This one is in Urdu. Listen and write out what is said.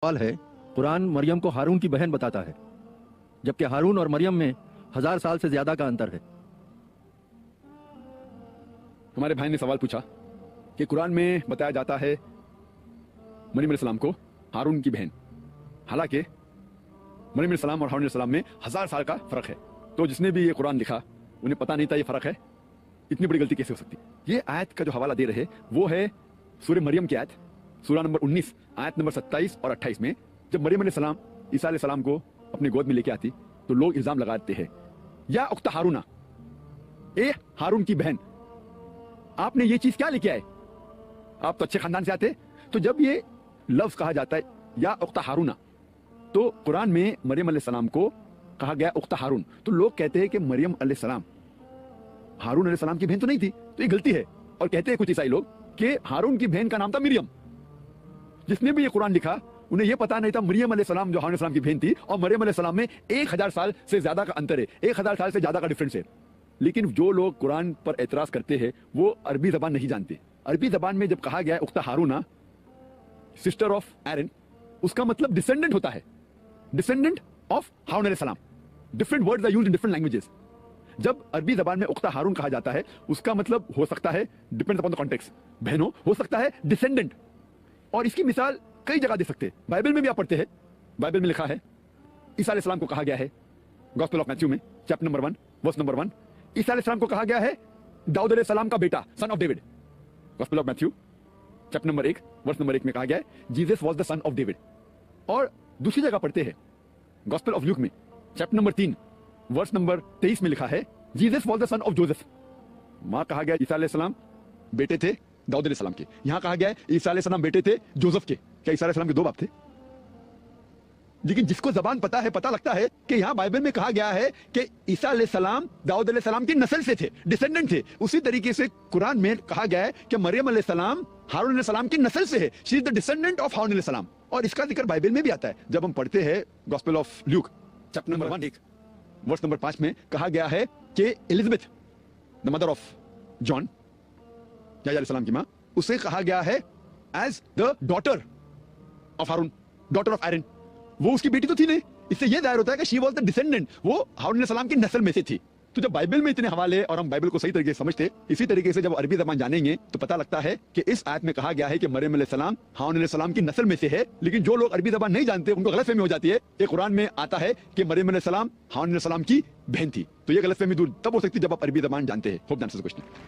سوال ہے، قرآن مریم کو ہارون کی بہن بتاتا ہے جبکہ ہارون اور مریم میں 1000 سال سے زیادہ کا انتر ہے۔ ہمارے بھائی نے سوال پوچھا کہ قرآن میں بتایا جاتا ہے مریم علیہ السلام کو ہارون کی بہن، حالانکہ مریم علیہ السلام اور ہارون علیہ السلام میں 1000 سال کا فرق ہے۔ تو جس نے بھی یہ قرآن لکھا انہیں پتا نہیں تھا یہ فرق ہے، اتنی بڑی غلطی کیسے ہو سکتی؟ یہ آیت کا جو حوالہ دے رہے وہ ہے سورہ مریم کی آیت، سورہ نمبر 19 آیت نمبر 27 اور 28 میں۔ جب مریم علیہ السلام عیسیٰ علیہ السلام کو اپنے گود میں لے کے آتی تو لوگ الزام لگاتے ہیں، یا اخت ہارونا، اے ہارون کی بہن، آپ نے یہ چیز کیا لے کے آئے؟ آپ تو اچھے خاندان سے آتے۔ تو جب یہ لفظ کہا جاتا ہے یا اخت ہارونا، تو قرآن میں مریم علیہ السلام کو کہا گیا اخت ہارون، تو لوگ کہتے ہیں کہ مریم علیہ السلام ہارون علیہ السلام کی بہن تو نہیں تھی، تو یہ غلطی ہے۔ اور کہتے ہیں کچھ عیسائی لوگ کہ ہارون کی بہن کا نام تھا مریم۔ جس نے بھی یہ قرآن لکھا انہیں یہ پتا نہیں تھا مریم علیہ السلام جو ہارون علیہ السلام کی بہن تھی اور مریم علیہ السلام میں 1000 سال سے زیادہ کا انتر ہے، 1000 سال سے زیادہ کا ڈفرنس ہے۔ لیکن جو لوگ قرآن پر اعتراض کرتے ہیں وہ عربی زبان نہیں جانتے۔ عربی زبان میں جب کہا گیا ہے اخت ہارونا، سسٹر آف ایرن، اس کا مطلب ڈسینڈنٹ ہوتا ہے، ڈسینڈنٹ آف ہارون علیہ السلام۔ Different words are used in different languages. جب عربی زبان میں اخت ہارون کہا جاتا ہے اس کا مطلب ہو سکتا ہے ڈیپینڈز اپون دی کانٹیکسٹ، بہنوں، ہو سکتا ہے ڈسینڈنٹ۔ اور اس کی مثال کئی جگہ دے سکتے ہیں، بائبل میں بھی آپ پڑھتے ہیں۔ بائبل میں لکھا ہے عیسیٰ علیہ السلام کو کہا گیا ہے گوسپل آف میتھیو میں چیپٹر نمبر 1 ورس نمبر 1، عیسیٰ علیہ السلام کو کہا گیا ہے داؤد علیہ السلام کا بیٹا، son of David. Gospel of Matthew chapter number 1 verse number 1 میں کہا گیا ہے Jesus was the son of David. اور دوسری جگہ پڑھتے ہیں گوسپل آف لیوک میں چیپٹر نمبر 3 ورس نمبر 23 میں لکھا ہے Jesus was the son of Joseph. وہاں کہا گیا عیسیٰ علیہ السلام بیٹے تھے داؤد علیہ السلام کے، یہاں کہا گیا ہے عیسیٰ علیہ السلام بیٹے تھے جوزف کے۔ کیا عیسیٰ علیہ السلام کے 2 باپ تھے؟ لیکن جس کو زبان پتا ہے، پتا لگتا ہے کہ یہاں بائبل میں کہا گیا ہے کہ عیسیٰ علیہ السلام داؤد علیہ السلام کی نسل سے تھے، ڈسینڈنٹ تھے۔ اسی طریقے سے قرآن میں کہا گیا ہے کہ مریم علیہ السلام ہارون علیہ السلام کی نسل سے ہے، شی از دی ڈسینڈنٹ آف ہارون علیہ السلام۔ اور اس کا ذکر بائبل میں بھی آتا ہے۔ جب ہم پڑھتے ہیں gospel of Luke chapter number 1 verse number 5 میں کہا گیا ہے کہ Elizabeth the mother of John، یا علیہ السلام کی ماں، اسے کہا گیا ہے as the daughter of Harun، daughter of Aaron۔ وہ اس کی بیٹی تو تھی نہیں، اس سے یہ ظاہر ہوتا ہے کہ she was the descendant، وہ ہارون علیہ السلام کی نسل میں سے تھی۔ تو جب بائبل میں اتنے حوالے اور ہم بائبل کو صحیح طریقے سے سمجھتے، اسی طریقے سے جب عربی زبان جانیں گے تو پتہ لگتا ہے کہ اس آیت میں کہا گیا ہے کہ مریم علیہ السلام ہارون علیہ السلام کی نسل میں سے ہے۔ لیکن جو لوگ عربی زبان نہیں جانتے ان کو غلط فہمی ہو جاتی ہے کہ قرآن میں آتا ہے کہ مریم علیہ السلام ہارون علیہ السلام کی بہن تھی۔ تو یہ غلط فہمی دور تب ہو سکتی جب آپ عربی زبان جانتے ہیں۔ Hope answers the question.